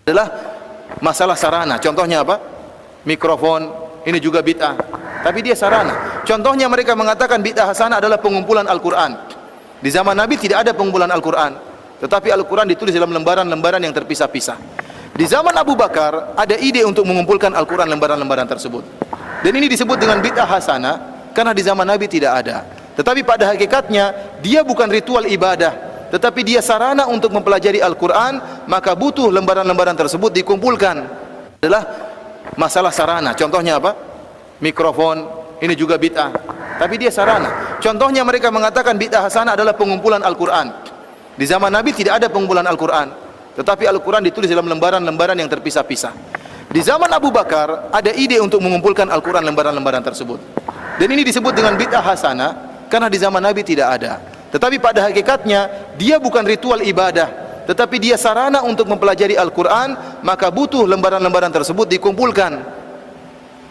adalah masalah sarana. Contohnya apa? Mikrofon, ini juga bid'ah. Tapi dia sarana. Contohnya mereka mengatakan bid'ah hasanah adalah pengumpulan Al-Quran. Di zaman Nabi tidak ada pengumpulan Al-Quran, tetapi Al-Quran ditulis dalam lembaran-lembaran yang terpisah-pisah. Di zaman Abu Bakar ada ide untuk mengumpulkan Al-Quran lembaran-lembaran tersebut. Dan ini disebut dengan bid'ah hasanah karena di zaman Nabi tidak ada. Tetapi pada hakikatnya dia bukan ritual ibadah, tetapi dia sarana untuk mempelajari Al-Quran. Maka butuh lembaran-lembaran tersebut dikumpulkan. Adalah masalah sarana. Contohnya apa? Mikrofon, ini juga bid'ah. Tapi dia sarana. Contohnya mereka mengatakan bid'ah hasanah adalah pengumpulan Al-Quran. Di zaman Nabi tidak ada pengumpulan Al-Quran, tetapi Al-Quran ditulis dalam lembaran-lembaran yang terpisah-pisah. Di zaman Abu Bakar ada ide untuk mengumpulkan Al-Quran lembaran-lembaran tersebut. Dan ini disebut dengan bid'ah hasanah karena di zaman Nabi tidak ada. Tetapi pada hakikatnya dia bukan ritual ibadah, tetapi dia sarana untuk mempelajari Al-Quran. Maka butuh lembaran-lembaran tersebut dikumpulkan.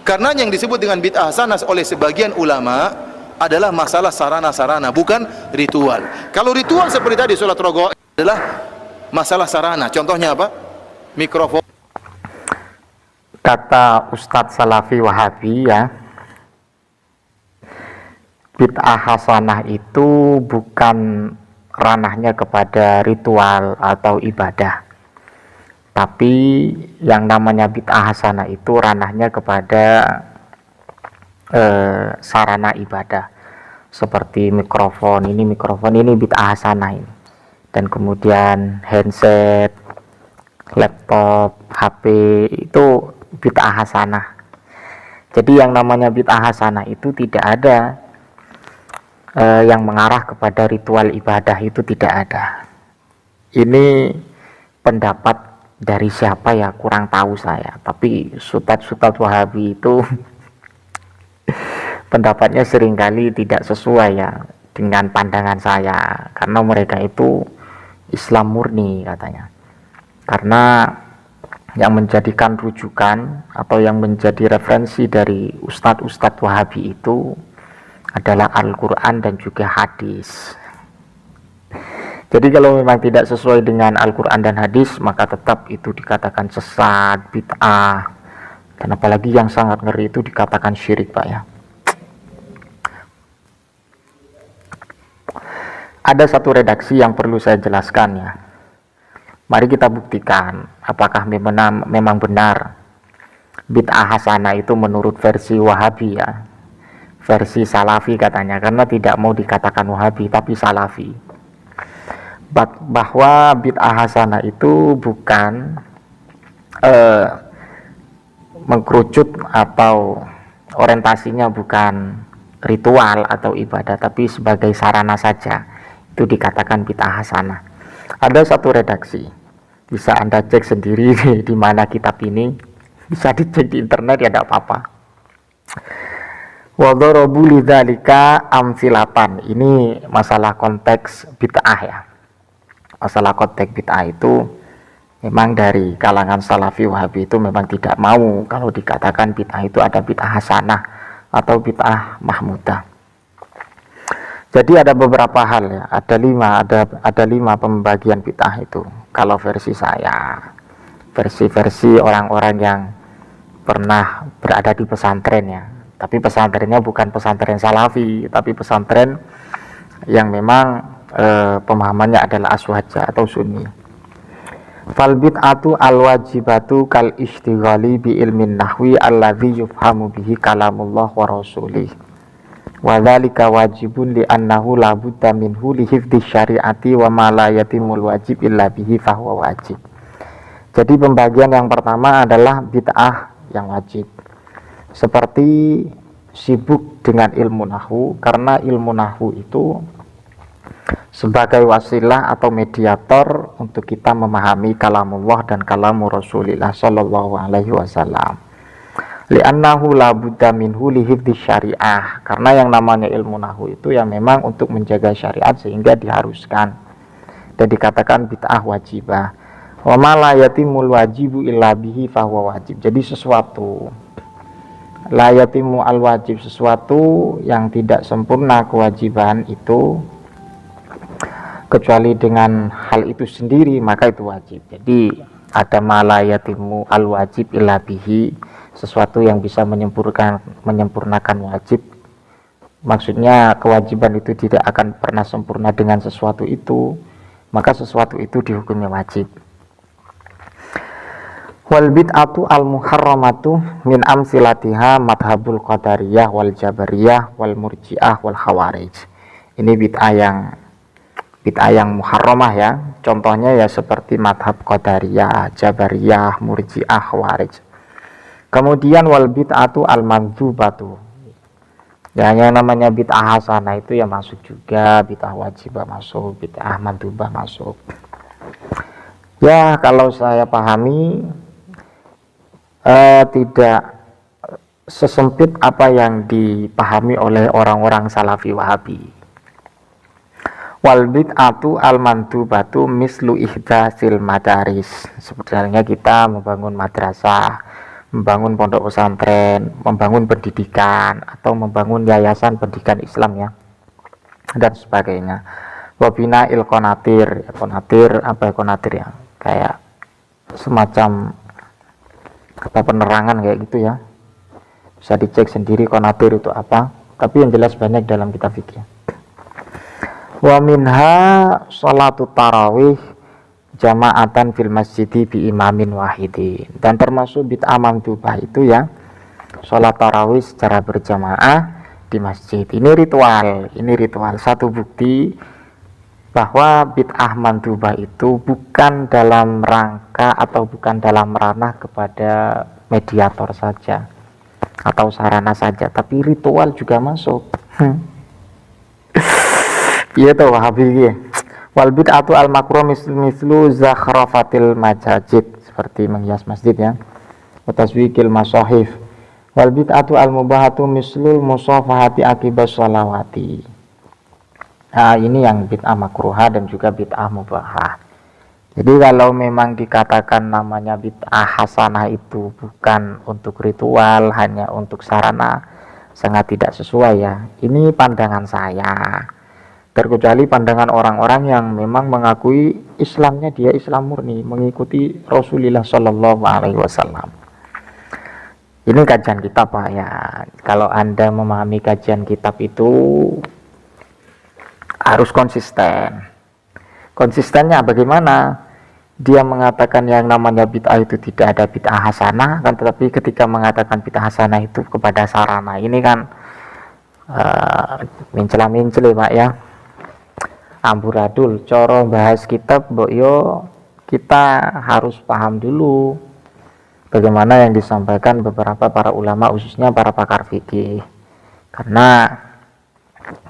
Karena yang disebut dengan bid'ah hasanah oleh sebagian ulama adalah masalah sarana-sarana, bukan ritual. Kalau ritual seperti tadi sholat rogo adalah masalah sarana. Contohnya apa? Mikrofon. Kata Ustadz Salafi Wahabi ya, bid'ah hasanah itu bukan ranahnya kepada ritual atau ibadah, tapi yang namanya bid'ah hasanah itu ranahnya kepada sarana ibadah, seperti mikrofon ini bid'ah hasanah ini, dan kemudian handset, laptop, HP itu bid'ah hasanah. Jadi yang namanya bid'ah hasanah itu tidak ada yang mengarah kepada ritual ibadah, itu tidak ada. Ini pendapat dari siapa ya kurang tahu saya, tapi Ustadz Wahabi itu pendapatnya seringkali tidak sesuai ya dengan pandangan saya, karena mereka itu Islam murni katanya. Karena yang menjadikan rujukan atau yang menjadi referensi dari Ustadz Wahabi itu adalah Al-Quran dan juga hadis. Jadi kalau memang tidak sesuai dengan Al-Quran dan hadis, maka tetap itu dikatakan sesat, bid'ah, dan apalagi yang sangat ngeri itu dikatakan syirik Pak ya. Ada satu redaksi yang perlu saya jelaskan ya. Mari kita buktikan apakah memang benar bid'ah hasanah itu menurut versi Wahabi ya, versi Salafi katanya, karena tidak mau dikatakan Wahabi tapi Salafi, bahwa bid'ah hasanah itu bukan mengkerucut atau orientasinya bukan ritual atau ibadah, tapi sebagai sarana saja, itu dikatakan bid'ah hasanah. Ada satu redaksi, bisa Anda cek sendiri di mana kitab ini, bisa dicek di internet ya, tidak apa-apa. Wa darabu lidzalika amsilatan. Ini masalah konteks bid'ah ya. Masalah konteks bid'ah itu memang dari kalangan Salafi Wahabi itu memang tidak mau kalau dikatakan bid'ah itu ada bid'ah hasanah atau bid'ah mahmudah. Jadi ada beberapa hal ya, ada lima pembagian bid'ah itu. Kalau versi saya, versi orang-orang yang pernah berada di pesantren ya, tapi pesantrennya bukan pesantren Salafi, tapi pesantren yang memang pemahamannya adalah aswaja atau sunni. Fal bid'atu al wajibatu kal ishtighali bi ilmin nahwi alladhi yufhamu bihi kalamullah wa rasulih. Wa dzalika wajibun li annahu la budda minhu li hifdzi syariati wa ma la yatimul wajib illa bihi fahuwa wajib. Jadi pembagian yang pertama adalah bid'ah yang wajib, seperti sibuk dengan ilmu nahwu, karena ilmu nahwu itu sebagai wasilah atau mediator untuk kita memahami kalamullah dan kalamu Rasulillah sallallahu alaihi wasallam. Li'annahu la budda minhu li hifdzi syariah, karena yang namanya ilmu nahwu itu yang memang untuk menjaga syariat sehingga diharuskan dan dikatakan bid'ah wajibah. Wa ma la yatimul wajibu illa bihi fahuwa wajib. Jadi sesuatu la yatimu al wajib, sesuatu yang tidak sempurna kewajiban itu kecuali dengan hal itu sendiri, maka itu wajib. Jadi ada malayatimu al wajib illa bihi, sesuatu yang bisa menyempurnakan wajib. Maksudnya kewajiban itu tidak akan pernah sempurna dengan sesuatu itu, maka sesuatu itu dihukumi wajib. Wal bid'atu al muharramatu min amsilatiha madhabul qadariyah wal jabariyah wal murji'ah wal khawarij. Ini bid'ah yang muharramah ya. Contohnya ya seperti madhab qadariyah, jabariyah, murji'ah, khawarij. Kemudian wal bid'atu al mandhubatu. Ya, yang namanya bid'ah hasanah itu ya masuk juga, bid'ah wajibah masuk, bid'ah mandhubah masuk. Ya, kalau saya pahami tidak sesempit apa yang dipahami oleh orang-orang salafi wahabi. Wal bid'atu al mandhubatu mislu ihdasil madaris. Sebenarnya kita membangun madrasah, membangun pondok pesantren, membangun pendidikan atau membangun yayasan pendidikan Islam ya, dan sebagainya. Wabina il konatir, konatir apa ya, konatir ya, kayak semacam apa penerangan kayak gitu ya, bisa dicek sendiri konatir itu apa, tapi yang jelas banyak dalam kitab fikih. Wa minha sholatu tarawih jama'atan fil masjidi bi imamin wahidin, dan termasuk bid'ah mandhubah itu ya sholat tarawih secara berjamaah di masjid. Ini ritual satu bukti bahwa bid'ah mandhubah itu bukan dalam rangka atau bukan dalam ranah kepada mediator saja atau sarana saja, tapi ritual juga masuk. Iya tuh Wahabi. Wal bid'atu al makruh mislu zakhrafatil majajid, seperti menghias masjid ya, wa taswikil masahif. Wal bid'atu al mubahatu mislul musafahati akibas sholawati. Nah, ini yang bid'ah makruhah dan juga bid'ah mubahah. Jadi kalau memang dikatakan namanya bid'ah hasanah itu bukan untuk ritual, hanya untuk sarana, sangat tidak sesuai ya. Ini pandangan saya. Terkecuali pandangan orang-orang yang memang mengakui Islamnya dia Islam murni, mengikuti Rasulullah Shallallahu Alaihi Wasallam. Ini kajian kitab Pak ya. Kalau Anda memahami kajian kitab itu harus konsisten. Konsistennya bagaimana? Dia mengatakan yang namanya bid'ah itu tidak ada bid'ah hasanah, kan, tetapi ketika mengatakan bid'ah hasanah itu kepada sarana, ini kan mencela-mencela Pak ya. Amburadul coro bahas kitab mbok yo, kita harus paham dulu bagaimana yang disampaikan beberapa para ulama, khususnya para pakar fikih. Karena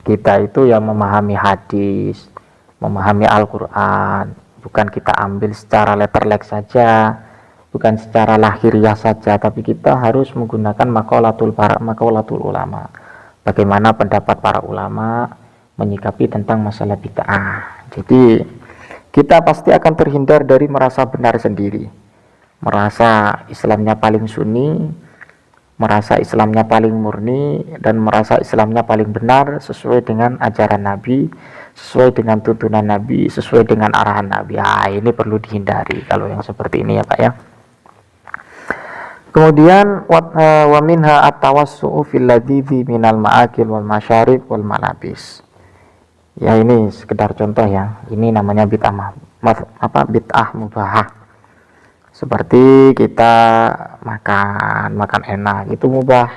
kita itu yang memahami hadis, memahami Al-Quran, bukan kita ambil secara letterlek saja, bukan secara lahiriah saja, tapi kita harus menggunakan maqalatul ulama. Bagaimana pendapat para ulama menyikapi tentang masalah bid'ah. Jadi kita pasti akan terhindar dari merasa benar sendiri, merasa Islamnya paling sunni, merasa Islamnya paling murni, dan merasa Islamnya paling benar sesuai dengan ajaran Nabi, sesuai dengan tuntunan Nabi, sesuai dengan arahan Nabi. Ini perlu dihindari kalau yang seperti ini ya Pak ya. Kemudian wa minha at-tawassu'u fil ladidhi minal ma'akil wal masyarib wal malabis. Ya, ini sekedar contoh ya. Ini namanya bid'ah bid'ah mubahah. Seperti kita makan enak itu mubah.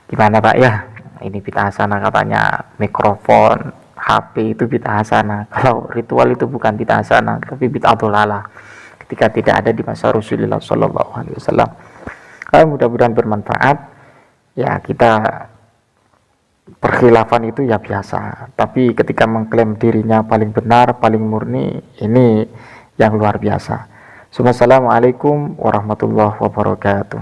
Gimana Pak ya? Ini bid'ah hasanah katanya. Mikrofon, HP itu bid'ah hasanah. Kalau ritual itu bukan bid'ah hasanah, tapi bid'ah dhalalah. Ketika tidak ada di masa Rasulullah Shallallahu Alaihi Wasallam. Mudah-mudahan bermanfaat. Ya, kita perkhilafan itu ya biasa, tapi ketika mengklaim dirinya paling benar, paling murni, ini yang luar biasa. Assalamualaikum warahmatullahi wabarakatuh.